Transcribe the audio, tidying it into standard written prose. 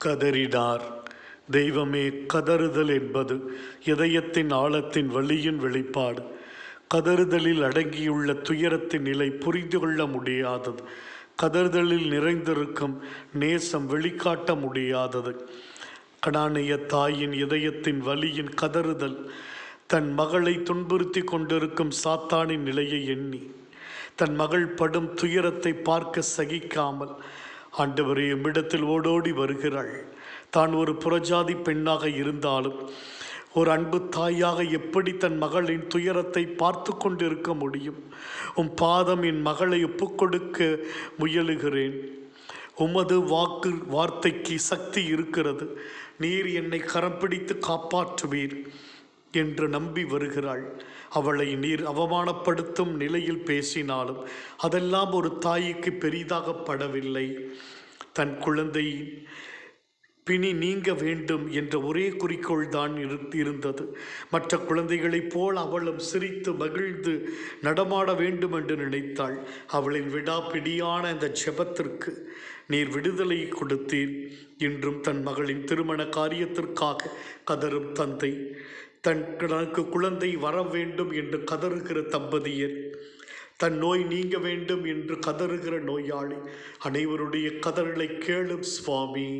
கதறினார். தெய்வமே, கதறுதல் என்பது இதயத்தின் ஆழத்தின் வலியின் வெளிப்பாடு. கதறுதலில் அடங்கியுள்ள துயரத்தின் நிலை புரிந்து கொள்ள முடியாதது. கதறுதலில் நிறைந்திருக்கும் நேசம் வெளிக்காட்ட முடியாதது. கனானிய தாயின் இதயத்தின் வலியின் கதறுதல் தன் மகளை துன்புறுத்தி கொண்டிருக்கும் சாத்தானின் நிலையை எண்ணி தன் மகள் படும் துயரத்தை பார்க்க சகிக்காமல் ஆண்டவரே உம்மிடத்தில் ஓடோடி வருகிறாள். தான் ஒரு புறஜாதி பெண்ணாக இருந்தாலும் ஒரு அன்பு தாயாக எப்படி தன் மகளின் துயரத்தை பார்த்து கொண்டிருக்க முடியும்? உம் பாதம் என் மகளை ஒப்புக்கொடுக்க முயலுகிறேன். உமது வார்த்தைக்கு சக்தி இருக்கிறது. நீர் என்னை கரம் பிடித்து காப்பாற்றுவீர் என்று நம்பி வருகிறாள். அவளை நீர் அவமானப்படுத்தும் நிலையில் பேசினாலும் அதெல்லாம் ஒரு தாய்க்கு பெரிதாகப்படவில்லை. தன் குழந்தையின் பிணி நீங்க வேண்டும் என்ற ஒரே குறிக்கோள் தான் இருந்தது. மற்ற குழந்தைகளைப் போல் அவளும் சிரித்து மகிழ்ந்து நடமாட வேண்டும் என்று நினைத்தாள். அவளின் விடாப்பிடியான இந்த ஜெபத்திற்கு நீர் விடுதலை கொடுத்தீர். இன்றும் தன் மகளின் திருமண காரியத்திற்காக கதறும் தந்தை, தனக்கு குழந்தை வர வேண்டும் என்று கதறுகிற தம்பதியர், தன் நோய் நீங்க வேண்டும் என்று கதறுகிற நோயாளி அனைவருடைய கதறலை கேளும் சுவாமி.